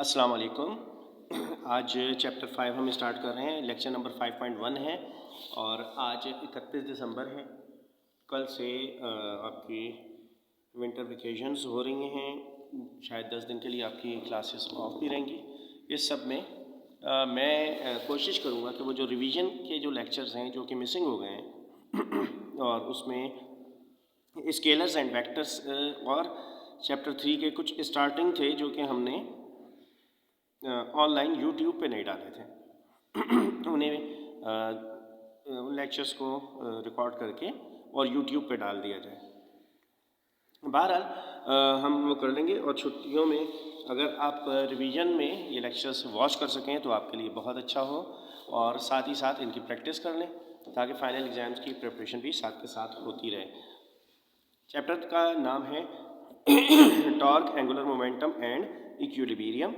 अस्सलाम वालेकुम। आज चैप्टर 5 हम स्टार्ट कर रहे हैं। लेक्चर नंबर 5.1 है और आज 31 दिसंबर है। कल से आपकी विंटर वेकेशंस हो रही हैं। शायद 10 दिन के लिए आपकी क्लासेस ऑफ भी रहेंगी। इस सब में मैं कोशिश करूँगा कि वो जो रिवीजन के जो लेक्चर्स हैं जो कि मिसिंग हो गए हैं और उसमें स्केलर्स एंड वेक्टर्स और चैप्टर 3 के कुछ स्टार्टिंग थे जो कि हमने ऑनलाइन यूट्यूब पे नहीं डाले थे उन्हें उन लेक्चर्स को रिकॉर्ड करके और यूट्यूब पे डाल दिया जाए। बहरहाल हम वो कर लेंगे और छुट्टियों में अगर आप रिवीजन में ये लेक्चर्स वॉच कर सकें तो आपके लिए बहुत अच्छा हो और साथ ही साथ इनकी प्रैक्टिस कर लें ताकि फाइनल एग्ज़ाम्स की प्रिपरेशन भी साथ के साथ होती रहे। चैप्टर का नाम है torque, angular momentum and equilibrium.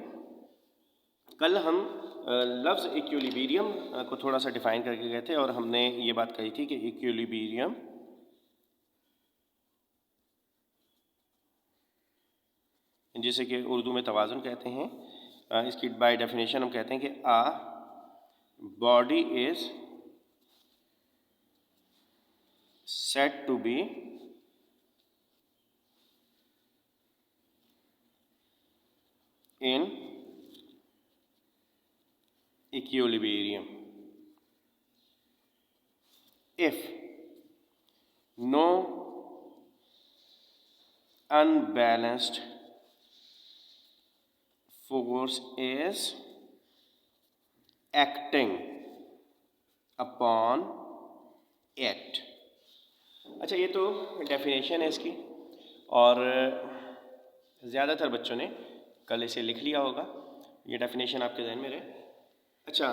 कल हम लफ्ज़ इक्विलिब्रियम को थोड़ा सा डिफ़ाइन करके गए थे और हमने ये बात कही थी कि इक्विलिब्रियम जिसे कि उर्दू में तवाज़ुन कहते हैं, इसकी बाय डेफिनेशन हम कहते हैं कि a body is said to be in equilibrium if no unbalanced force is acting upon it। अच्छा, ये तो डेफिनेशन है इसकी और ज़्यादातर बच्चों ने कल इसे लिख लिया होगा। ये डेफिनेशन आपके जहन में रहे। अच्छा,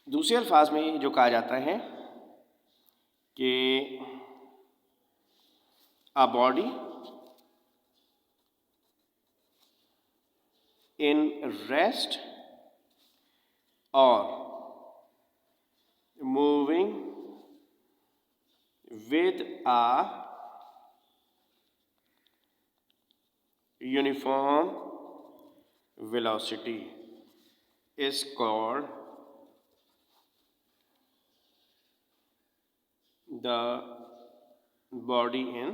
दूसरे अल्फाज में जो कहा जाता है कि a body in rest or moving with a uniform velocity is called the body in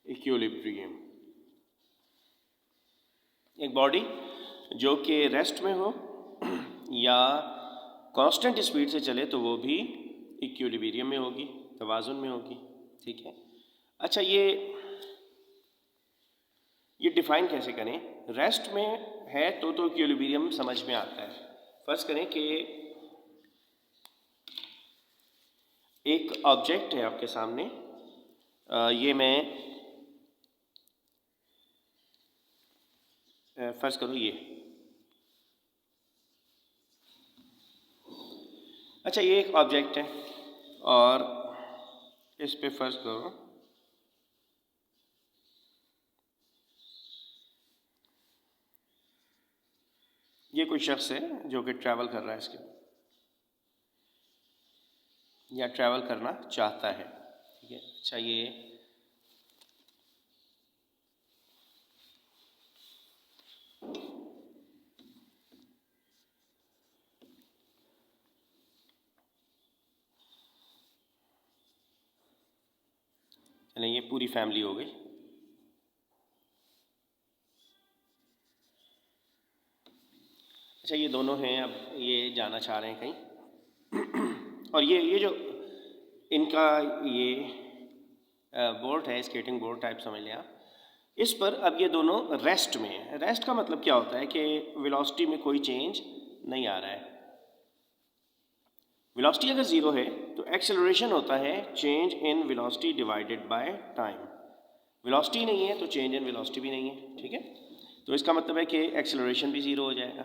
equilibrium. एक बॉडी जो कि रेस्ट में हो या कांस्टेंट स्पीड से चले तो वो भी इक्विलिब्रियम में होगी, तवाज़ुन में होगी। ठीक है। अच्छा, ये डिफ़ाइन कैसे करें? रेस्ट में है तो इक्विलिब्रियम समझ में आता है। फर्ज करें कि एक ऑब्जेक्ट है आपके सामने, ये मैं फर्ज करो ये। अच्छा, ये एक ऑब्जेक्ट है और इस पे फर्ज करो ये कोई शख्स है जो कि ट्रैवल कर रहा है इसके या ट्रैवल करना चाहता है। ठीक है। अच्छा, ये चलें, ये पूरी फैमिली हो गई। अच्छा, ये दोनों हैं, अब ये जाना चाह रहे हैं कहीं और ये जो इनका ये बोर्ड है, स्केटिंग बोर्ड टाइप समझ लें आप। इस पर अब ये दोनों रेस्ट में है। रेस्ट का मतलब क्या होता है कि वेलोसिटी में कोई चेंज नहीं आ रहा है। वेलोसिटी अगर ज़ीरो है तो एक्सेलरेशन होता है change in velocity divided by time. Velocity नहीं है तो चेंज इन वेलोसिटी भी नहीं है। ठीक है। तो इसका मतलब है कि एक्सेलरेशन भी ज़ीरो हो जाएगा।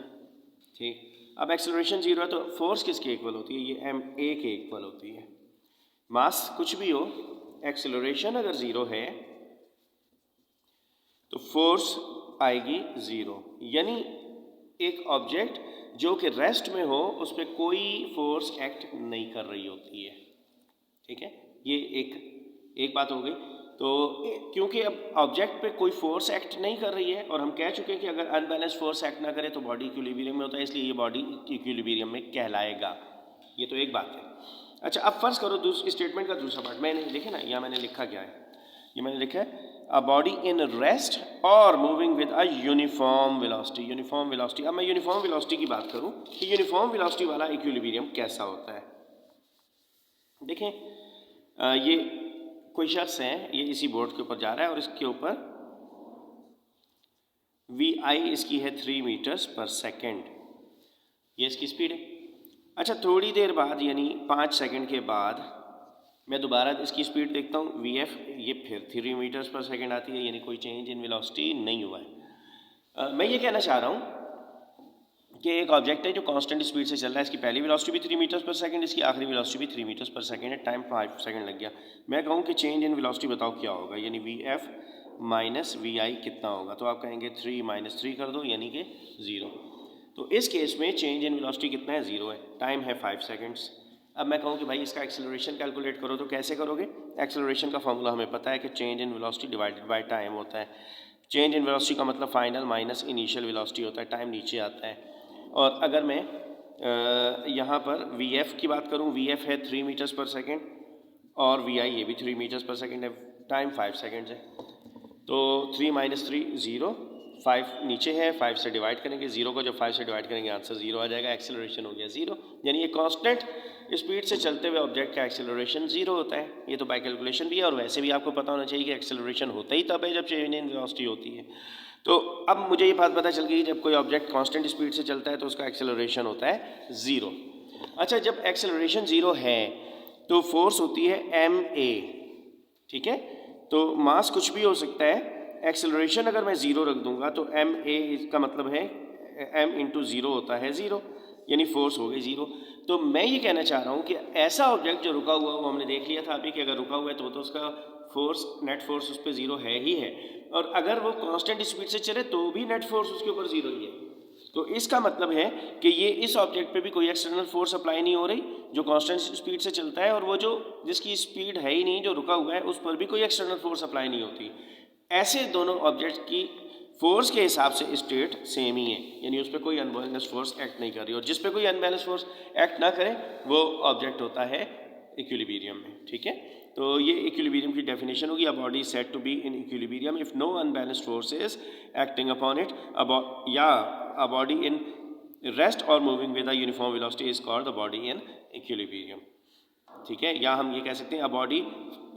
ठीक। अब एक्सेलरेशन ज़ीरो है तो फोर्स किसके इक्वल होती है? ये ma के इक्वल होती है। मास कुछ भी हो, एक्सेलरेशन अगर ज़ीरो है तो फोर्स आएगी ज़ीरो। यानी एक ऑब्जेक्ट जो कि रेस्ट में हो उस पर कोई फोर्स एक्ट नहीं कर रही होती है। ठीक है। ये एक बात हो गई। तो क्योंकि अब ऑब्जेक्ट पे कोई फोर्स एक्ट नहीं कर रही है और हम कह चुके हैं कि अगर अनबैलेंस फोर्स एक्ट ना करे तो बॉडी इक्विलिब्रियम में होता है, इसलिए ये बॉडी इक्विलिब्रियम में कहलाएगा। ये तो एक बात है। अच्छा, अब फर्ज करो स्टेटमेंट का दूसरा पार्ट मैंने देखे ना, यहाँ मैंने लिखा क्या है, ये मैंने लिखा है अ बॉडी इन रेस्ट और moving with a uniform velocity. Uniform velocity, अब मैं यूनिफॉर्म वेलोसिटी की बात करूँ कि यूनिफॉर्म वेलोसिटी वाला इक्विलिब्रियम कैसा होता है। देखें ये कोई शख्स है, ये इसी बोर्ड के ऊपर जा रहा है और इसके ऊपर vi इसकी है 3 मीटर्स पर सेकेंड, ये इसकी स्पीड है। अच्छा, थोड़ी देर बाद यानी 5 सेकंड के बाद मैं दोबारा इसकी स्पीड देखता हूँ vf, ये फिर 3 मीटर्स पर सेकेंड आती है, यानी कोई चेंज इन वेलोसिटी नहीं हुआ है। मैं ये कहना चाह रहा हूँ कि एक ऑब्जेक्ट है जो कांस्टेंट स्पीड से चल रहा है, इसकी पहली वेलोसिटी भी 3 मीटर्स पर सेकंड, इसकी आखिरी वेलोसिटी भी 3 मीटर्स पर सेकंड है, टाइम 5 सेकंड लग गया। मैं कहूँ कि चेंज इन वेलोसिटी बताओ क्या होगा, यानी vf माइनस vi कितना होगा, तो आप कहेंगे 3 माइनस 3 कर दो यानी कि 0। तो इस केस में चेंज इन वेलोसिटी कितना है, 0 है, टाइम है 5 सेकेंड्स। अब मैं कहूँ कि भाई इसका एक्सेलरेशन कैलकुलेट करो, तो कैसे करोगे? एक्सेलरेशन का फॉर्मूला हमें पता है कि change in velocity divided by time होता है। चेंज इन वेलोसिटी का मतलब फाइनल माइनस इनिशियल वेलोसिटी होता है, टाइम नीचे आता है। और अगर मैं यहाँ पर vf की बात करूँ, vf है 3 मीटर्स पर सेकेंड और vi ये भी 3 मीटर्स पर सेकेंड है, टाइम 5 सेकेंड्स है। तो 3 माइनस 3 0, 5 नीचे है, 5 से डिवाइड करेंगे, 0 को जब 5 से डिवाइड करेंगे आंसर 0 आ जाएगा, एक्सेलरेशन हो गया 0। यानी ये कांस्टेंट स्पीड से चलते हुए ऑब्जेक्ट का एक्सेलरेशन 0 होता है। ये तो बाय कैलकुलेशन भी है और वैसे भी आपको पता होना चाहिए कि एक्सेलरेशन होता ही तब है जब चेंज इन वेलोसिटी होती है। तो अब मुझे ये बात पता चल गई, जब कोई ऑब्जेक्ट कांस्टेंट स्पीड से चलता है तो उसका एक्सेलरेशन होता है 0। अच्छा, जब एक्सेलरेशन 0 है तो फोर्स होती है ma, ठीक है। तो मास कुछ भी हो सकता है, एक्सेलरेशन अगर मैं 0 रख दूंगा तो ma इसका मतलब है m इंटू 0 होता है 0, यानी फोर्स हो गई 0। तो मैं ये कहना चाह रहा हूँ कि ऐसा ऑब्जेक्ट जो रुका हुआ, वो हमने देख लिया था अभी कि अगर रुका हुआ है तो उसका फोर्स, नेट फोर्स उस पर 0 है ही है, और अगर वो कांस्टेंट स्पीड से चले तो भी नेट फोर्स उसके ऊपर 0 ही है। तो इसका मतलब है कि ये इस ऑब्जेक्ट पे भी कोई एक्सटर्नल फोर्स अप्लाई नहीं हो रही जो कांस्टेंट स्पीड से चलता है, और वो जो जिसकी स्पीड है ही नहीं, जो रुका हुआ है, उस पर भी कोई एक्सटर्नल फोर्स अप्लाई नहीं होती। ऐसे दोनों ऑब्जेक्ट की फोर्स के हिसाब से स्टेट सेम ही है, यानी उस पर कोई अनबैलेंस फोर्स एक्ट नहीं कर रही, और जिस पे कोई अनबैलेंस फोर्स एक्ट ना करे वो ऑब्जेक्ट होता है इक्विलिब्रियम में, ठीक है। तो ये इक्विलिब्रियम की डेफिनेशन होगी, a body said to be in equilibrium if no unbalanced force is acting upon it, या अ बॉडी इन रेस्ट और moving with a uniform velocity is called the body in equilibrium, ठीक है। या हम ये कह सकते हैं a body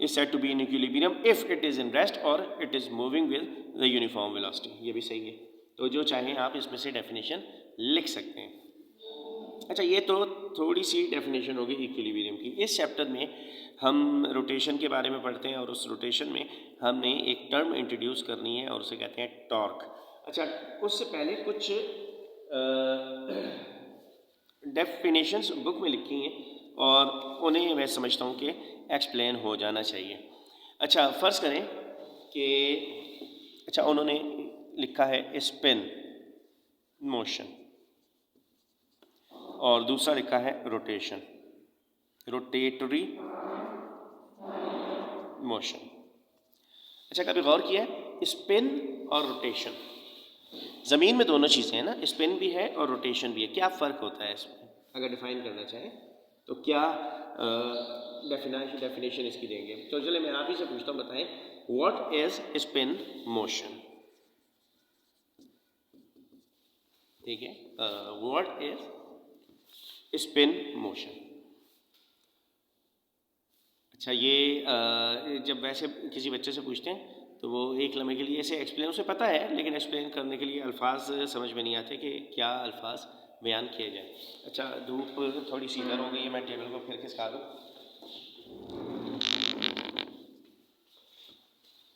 is said to be in equilibrium if it is in rest और it is moving with the uniform velocity, ये भी सही है। तो जो चाहें आप इसमें से डेफिनेशन लिख सकते हैं। अच्छा, ये तो थोड़ी सी डेफिनेशन होगी इक्विलिब्रियम की। इस चैप्टर में हम रोटेशन के बारे में पढ़ते हैं और उस रोटेशन में हमने एक टर्म इंट्रोड्यूस करनी है और उसे कहते हैं टॉर्क। अच्छा, उससे पहले कुछ डेफिनेशंस बुक में लिखी हैं और उन्हें मैं समझता हूँ कि एक्सप्लेन हो जाना चाहिए। अच्छा, फ़र्ज़ करें कि अच्छा उन्होंने लिखा है स्पिन मोशन और दूसरा लिखा है रोटेशन, रोटेटरी मोशन। अच्छा, कभी गौर किया है स्पिन और रोटेशन, ज़मीन में दोनों चीज़ें हैं ना, स्पिन भी है और रोटेशन भी है, क्या फ़र्क होता है इसमें? अगर डिफाइन करना चाहें तो क्या डेफिनेशन इसकी देंगे? तो चलिए मैं आप ही से पूछता हूँ, बताएं व्हाट इज स्पिन मोशन, ठीक है। What is spin motion. अच्छा, ये जब वैसे किसी बच्चे से पूछते हैं तो वो एक लम्हे के लिए ऐसे एक्सप्लेन, उसे पता है लेकिन एक्सप्लेन करने के लिए अल्फाज समझ में नहीं आते कि क्या अल्फाज बयान किए जाए। अच्छा, धूप थोड़ी सीधा हो गई है, मैं टेबल को फिर खिसका दूँ।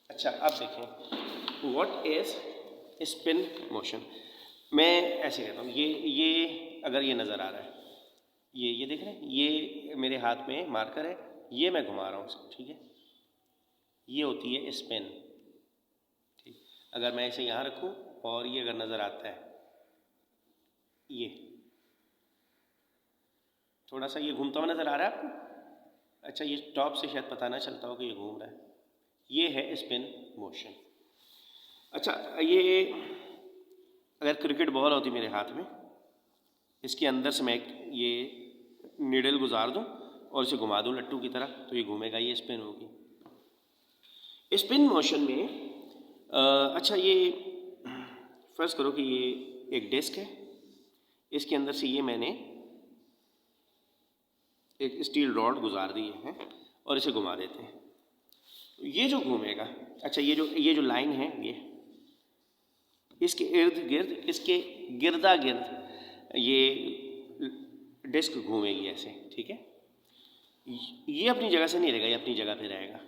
अच्छा, अब देखें व्हाट इज स्पिन मोशन। मैं ऐसे कहता हूँ, ये अगर ये नज़र आ रहा है, ये देख रहे हैं, ये मेरे हाथ में मार्कर है, ये मैं घुमा रहा हूँ इसको, ठीक है। ये होती है स्पिन, ठीक। अगर मैं इसे यहाँ रखूँ और ये अगर नज़र आता है, ये थोड़ा सा ये घूमता हुआ नज़र आ रहा है आपको? अच्छा, ये टॉप से शायद पता ना चलता हो कि ये घूम रहा है, ये है स्पिन मोशन। अच्छा, ये अगर क्रिकेट बॉल होती मेरे हाथ में, इसके अंदर से मैं ये नीडल गुजार दूं और इसे घुमा दूं लट्टू की तरह, तो ये घूमेगा, ये स्पिन होगी। स्पिन मोशन में अच्छा, ये फर्ज करो कि ये एक डिस्क है, इसके अंदर से ये मैंने एक स्टील रॉड गुजार दिए हैं और इसे घुमा देते हैं, ये जो घूमेगा। अच्छा, ये जो लाइन है, ये इसके इर्द गिर्द, इसके गिरदा गिर्द ये डिस्क घूमेगी ऐसे, ठीक है। ये अपनी जगह से नहीं रहेगा, ये अपनी जगह पे रहेगा,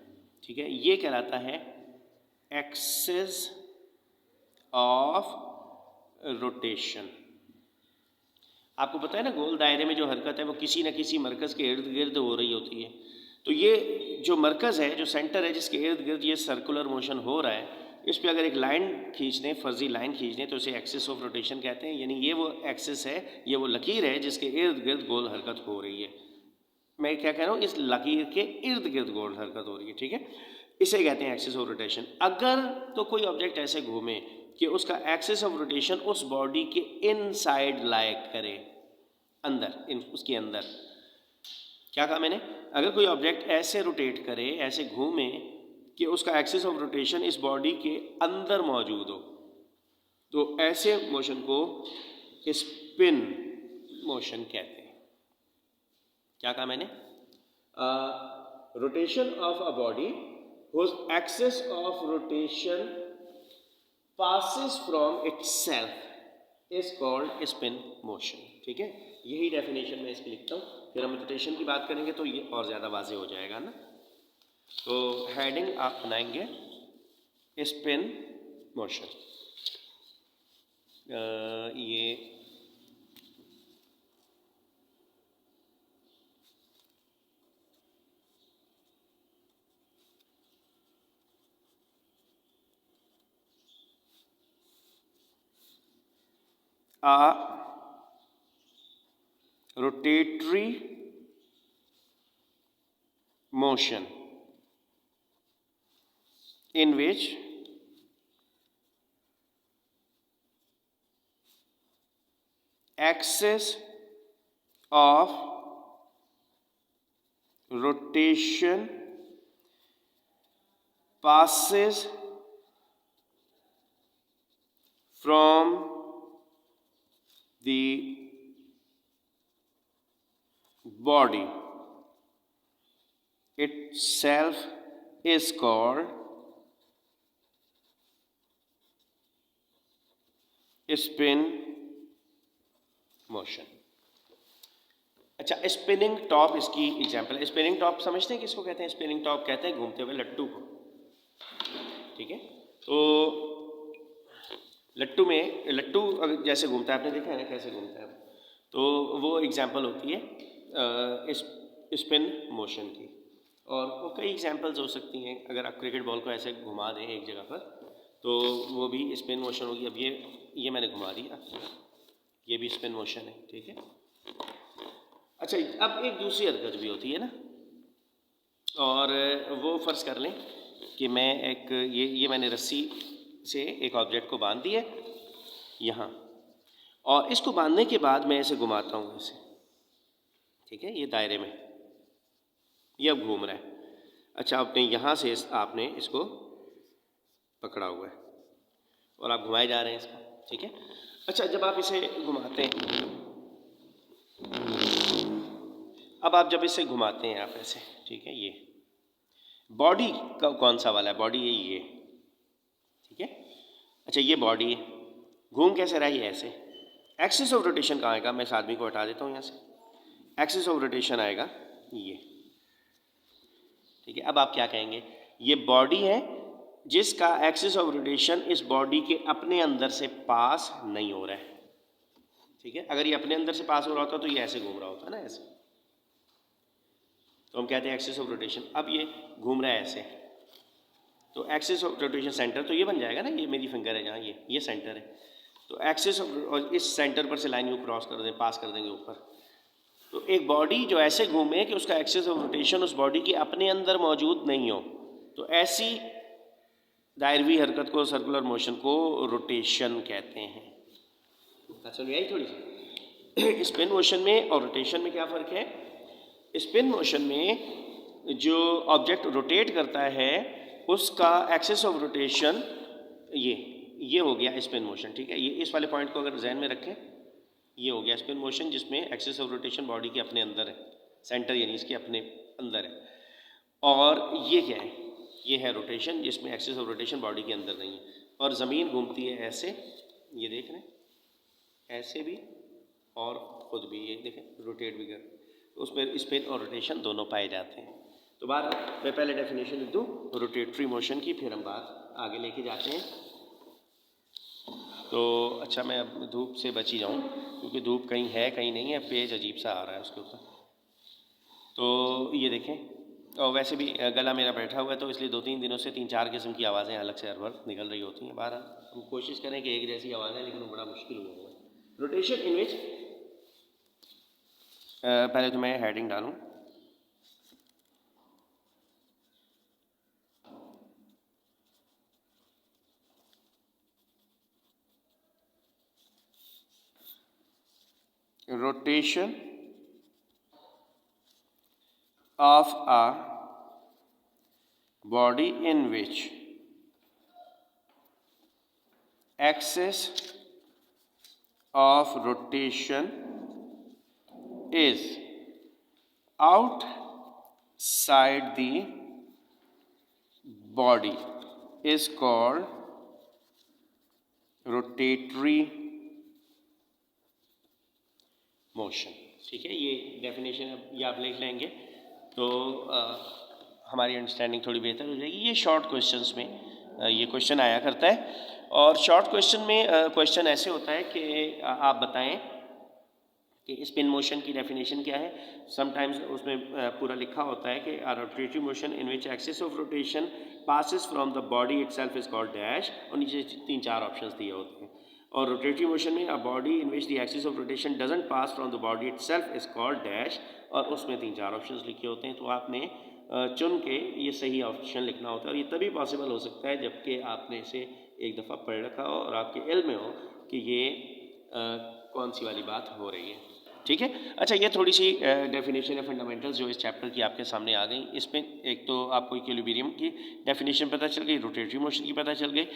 ठीक है। ये कहलाता है एक्सिस ऑफ रोटेशन। आपको पता है ना, गोल दायरे में जो हरकत है वो किसी न किसी मरकज़ के इर्द गिर्द हो रही होती है। तो ये जो मरकज़ है, जो सेंटर है, जिसके इर्द गिर्द ये सर्कुलर मोशन हो रहा है, इस पर अगर एक लाइन खींच दें, फर्जी लाइन खींच दें, तो इसे एक्सिस ऑफ रोटेशन कहते हैं। यानी ये वो एक्सिस है, ये वो लकीर है जिसके इर्द गिर्द गोल हरकत हो रही है। मैं क्या कह रहा हूँ, इस लकीर के इर्द गिर्द गोल हरकत हो रही है, ठीक है। इसे कहते हैं एक्सिस ऑफ रोटेशन। अगर तो कोई ऑब्जेक्ट ऐसे घूमे कि उसका एक्सिस ऑफ रोटेशन उस बॉडी के इनसाइड लाई करे, अंदर, उसके अंदर। क्या कहा मैंने? अगर कोई ऑब्जेक्ट ऐसे रोटेट करे, ऐसे घूमे कि उसका एक्सिस ऑफ रोटेशन इस बॉडी के अंदर मौजूद हो, तो ऐसे मोशन को स्पिन मोशन कहते हैं। क्या कहा मैंने? Rotation of a body whose axis of rotation passes from itself is called spin motion, ठीक है। यही डेफिनेशन मैं इसकी लिखता हूँ, फिर हम रोटेशन की बात करेंगे तो ये और ज़्यादा वाज़ेह हो जाएगा ना। तो हेडिंग आप बनाएंगे स्पिन मोशन। ये rotatory motion in which axis of rotation passes from the body itself is called spin motion। अच्छा, स्पिनिंग टॉप इसकी एग्जांपल है। स्पिनिंग टॉप समझते हैं किसको कहते हैं? स्पिनिंग टॉप कहते हैं घूमते हुए लट्टू को, ठीक है। तो लट्टू अगर जैसे घूमता है, आपने देखा है ना कैसे घूमता है, तो वो एग्जांपल होती है स्पिन मोशन की। और वो कई एग्जांपल्स हो सकती हैं। अगर आप क्रिकेट बॉल को ऐसे घुमा दें एक जगह पर, तो वो भी स्पिन मोशन होगी। अब ये मैंने घुमा दिया, ये भी स्पिन मोशन है, ठीक है। अच्छा, अब एक दूसरी हरकत भी होती है ना, और वो फ़र्ज़ कर लें कि मैं एक ये मैंने रस्सी से एक ऑब्जेक्ट को बांध दिया यहाँ, और इसको बांधने के बाद मैं इसे घुमाता हूँ इसे, ठीक है। ये दायरे में ये अब घूम रहा है। अच्छा, आपने यहाँ से आपने इसको पकड़ा हुआ है और आप घुमाए जा रहे हैं इसको, ठीक है। अच्छा, जब आप इसे घुमाते हैं, अब आप जब इसे घुमाते हैं आप ऐसे, ठीक है, ये बॉडी का कौन सा वाला है? बॉडी ये, ठीक है। अच्छा, ये बॉडी है, घूम कैसे रहा है? ये ऐसे। एक्सिस ऑफ रोटेशन कहाँ आएगा? मैं इस आदमी को हटा देता हूँ यहाँ से। एक्सिस ऑफ रोटेशन आएगा ये, ठीक है। अब आप क्या कहेंगे? ये बॉडी है जिसका एक्सिस ऑफ रोटेशन इस बॉडी के अपने अंदर से पास नहीं हो रहा है, ठीक है। अगर ये अपने अंदर से पास हो रहा होता तो ये ऐसे घूम रहा होता ना, ऐसे, तो हम कहते हैं एक्सिस ऑफ रोटेशन। अब ये घूम रहा है ऐसे, तो एक्सिस ऑफ रोटेशन सेंटर तो ये बन जाएगा ना, ये मेरी फिंगर है जहाँ, ये सेंटर है। तो एक्सिस ऑफ, और इस सेंटर पर से लाइन यू क्रॉस कर दें, पास कर देंगे ऊपर। तो एक बॉडी जो ऐसे घूमे कि उसका एक्सिस ऑफ रोटेशन उस बॉडी के अपने अंदर मौजूद नहीं हो, तो ऐसी दायरवी हरकत को, सर्कुलर मोशन को रोटेशन कहते हैं। समझ में आई थोड़ी सी? स्पिन मोशन में और रोटेशन में क्या फ़र्क है? स्पिन मोशन में जो ऑब्जेक्ट रोटेट करता है उसका एक्सिस ऑफ रोटेशन ये हो गया स्पिन मोशन, ठीक है। ये इस वाले पॉइंट को अगर जहन में रखें, ये हो गया स्पिन मोशन जिसमें एक्सिस ऑफ रोटेशन बॉडी के अपने अंदर है, सेंटर यानी इसके अपने अंदर है। और ये क्या है? ये है रोटेशन जिसमें एक्सिस ऑफ रोटेशन बॉडी के अंदर नहीं है। और ज़मीन घूमती है ऐसे, ये देख रहे हैं, ऐसे भी और ख़ुद भी, ये देखें रोटेट भी कर, उसमें स्पिन और रोटेशन दोनों पाए जाते हैं। तो बात मैं पहले डेफिनेशन लिख दूँ रोटेटरी मोशन की, फिर हम बात आगे लेके जाते हैं। तो अच्छा, मैं अब धूप से बच ही जाऊँ क्योंकि धूप कहीं है कहीं नहीं है, पेज अजीब सा आ रहा है उसके ऊपर। तो ये देखें, और वैसे भी गला मेरा बैठा हुआ है तो इसलिए 2-3 दिनों से 3-4 किस्म की आवाज़ें अलग से हर बार निकल रही होती हैं। बाहर हम कोशिश करें कि एक जैसी आवाज़ें, लेकिन वो बड़ा मुश्किल हुआ है। रोटेशन इन विच, पहले तो मैं हेडिंग डालूँ, rotation of a body in which axis of rotation is outside the body is called rotatory motion। ठीक है, ये डेफिनेशन अब ये आप लिख लेंगे तो हमारी अंडरस्टैंडिंग थोड़ी बेहतर हो जाएगी। ये शॉर्ट क्वेश्चंस में ये क्वेश्चन आया करता है, और शॉर्ट क्वेश्चन में क्वेश्चन ऐसे होता है कि आप बताएं कि स्पिन मोशन की डेफिनेशन क्या है। समटाइम्स उसमें पूरा लिखा होता है कि rotatory motion in which axis of rotation passes from the body itself is called dash, और नीचे 3-4 ऑप्शंस दिए होते हैं। और रोटेटरी मोशन में अ body in which the axis of rotation doesn't pass from the body itself is called dash, और उसमें 3-4 options लिखे होते हैं। तो आपने चुन के ये सही ऑप्शन लिखना होता है, और ये तभी पॉसिबल हो सकता है जबकि आपने इसे एक दफ़ा पढ़ रखा हो और आपके इल्म में हो कि ये कौन सी वाली बात हो रही है। ठीक है, अच्छा, ये थोड़ी सी डेफिनेशन है फंडामेंटल्स जो इस चैप्टर की आपके सामने आ गई। इसमें एक तो आपको इक्विलिब्रियम की डेफिनेशन पता चल गई, रोटेटरी मोशन की पता चल गई,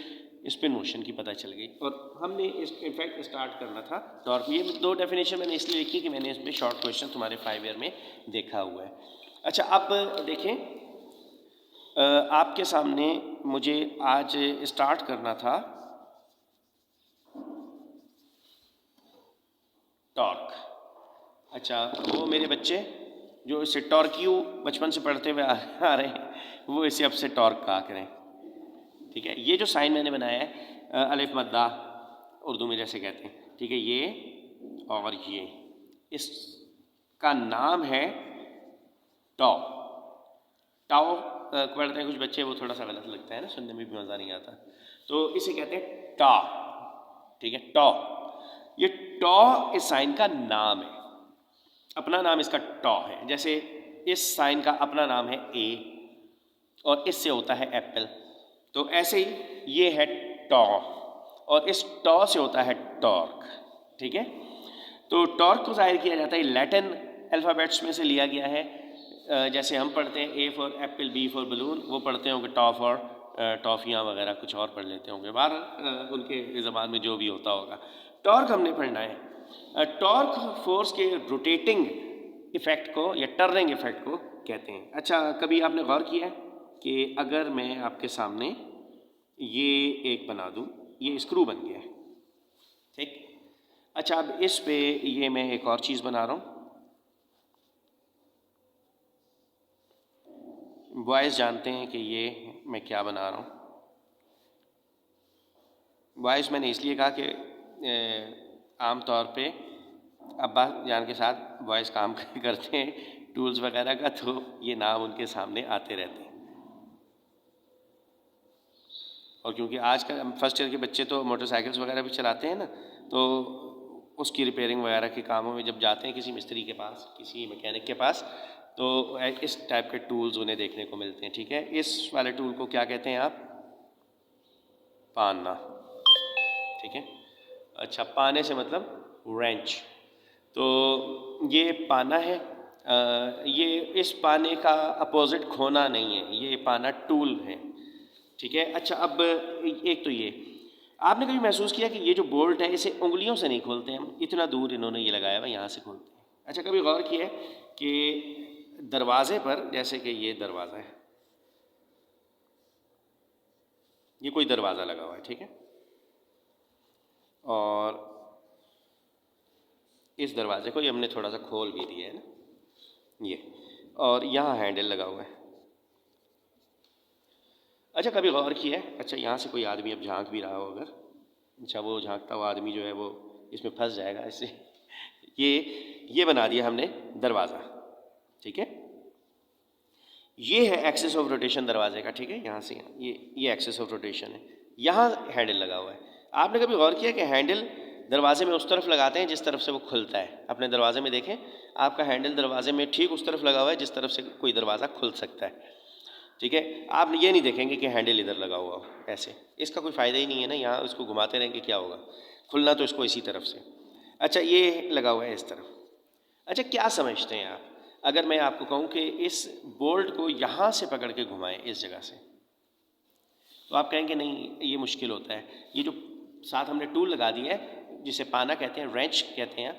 स्पिन मोशन की पता चल गई, और हमने इनफैक्ट स्टार्ट करना था टॉर्क। ये 2 डेफिनेशन मैंने इसलिए लिखी कि मैंने इसमें शॉर्ट क्वेश्चन तुम्हारे 5 ईयर में देखा हुआ है। अच्छा, अब देखें, आपके सामने मुझे आज स्टार्ट करना था टॉर्क। अच्छा, वो मेरे बच्चे जो इसे टॉर्क्यू बचपन से पढ़ते हुए आ रहे हैं, वो इसे अब से टॉर्क कहा करें। ठीक है, ये जो साइन मैंने बनाया है अलिफ मद्दा उर्दू में जैसे कहते हैं, ठीक है, ये और ये, इसका नाम है टॉ। टाओ पढ़ते हैं कुछ बच्चे, वो थोड़ा सा गलत लगता है ना, सुनने में भी मज़ा नहीं आता, तो इसे कहते हैं टॉ। ठीक है, टॉ, ये टॉ इस साइन का नाम है, अपना नाम इसका टॉ है। जैसे इस साइन का अपना नाम है ए और इससे होता है एप्पल, तो ऐसे ही ये है टॉ और इस टॉ से होता है टॉर्क। ठीक है, तो टॉर्क को जाहिर किया जाता है लैटिन अल्फ़ाबेट्स में से लिया गया है। जैसे हम पढ़ते हैं A for apple, B for balloon, वो पढ़ते होंगे टॉ फॉर टॉफ़ियाँ वगैरह कुछ और पढ़ लेते होंगे, बाहर उनके ज़बान में जो भी होता होगा। टॉर्क हमने पढ़ना है। टॉर्क फोर्स के रोटेटिंग इफ़ेक्ट को या टर्निंग इफ़ेक्ट को कहते हैं। अच्छा, कभी आपने गौर किया कि अगर मैं आपके सामने ये एक बना दूँ, ये स्क्रू बन गया है, ठीक। अच्छा, अब इस पे ये मैं एक और चीज़ बना रहा हूँ। बॉयज़ जानते हैं कि ये मैं क्या बना रहा हूँ। बॉयज़ मैंने इसलिए कहा कि आम तौर पे अब्बा जान के साथ बॉयज़ काम करते हैं टूल्स वगैरह का, तो ये नाम उनके सामने आते रहते हैं। और क्योंकि आज का फर्स्ट ईयर के बच्चे तो मोटरसाइकिल्स वगैरह भी चलाते हैं ना, तो उसकी रिपेयरिंग वगैरह के कामों में जब जाते हैं किसी मिस्त्री के पास, किसी मैकेनिक के पास, तो इस टाइप के टूल्स उन्हें देखने को मिलते हैं, ठीक है। इस वाले टूल को क्या कहते हैं आप? पाना, ठीक है। अच्छा, पाने से मतलब रेंच। तो ये पाना है, ये इस पाने का अपोजिट खोना नहीं है, ये पाना टूल है, ठीक है। अच्छा, अब एक तो ये आपने कभी महसूस किया कि ये जो बोल्ट है इसे उंगलियों से नहीं खोलते हम, इतना दूर इन्होंने ये लगाया हुआ, यहाँ से खोलते हैं। अच्छा, कभी गौर किया है कि दरवाजे पर, जैसे कि ये दरवाज़ा है, ये कोई दरवाज़ा लगा हुआ है, ठीक है, और इस दरवाजे को ये हमने थोड़ा सा खोल भी दिया है ना, ये, और यहाँ हैंडल लगा हुआ है। अच्छा, कभी गौर किया है, अच्छा यहाँ से कोई आदमी अब झांक भी रहा हो अगर, अच्छा वो झांकता हुआ आदमी जो है वो इसमें फंस जाएगा ऐसे। ये बना दिया हमने दरवाज़ा, ठीक है। ये है एक्सिस ऑफ रोटेशन दरवाजे का, ठीक है, यहाँ से यहाँ ये एक्सिस ऑफ रोटेशन है, यहाँ हैंडल लगा हुआ है। आपने कभी गौर किया कि हैंडल दरवाजे में उस तरफ लगाते हैं जिस तरफ से वो खुलता है? अपने दरवाजे में देखें, आपका हैंडल दरवाजे में ठीक उस तरफ लगा हुआ है जिस तरफ से कोई दरवाज़ा खुल सकता है, ठीक है। आप ये नहीं देखेंगे कि हैंडल इधर लगा हुआ हो ऐसे, इसका कोई फ़ायदा ही नहीं है ना, यहाँ उसको घुमाते रहेंगे क्या होगा, खुलना तो इसको इसी तरफ से। अच्छा, ये लगा हुआ है इस तरफ। अच्छा, क्या समझते हैं आप अगर मैं आपको कहूँ कि इस बोल्ट को यहाँ से पकड़ के घुमाएं इस जगह से, तो आप कहेंगे नहीं ये मुश्किल होता है। ये जो साथ हमने टूल लगा दिया है जिसे पाना कहते हैं, रेंच कहते हैं,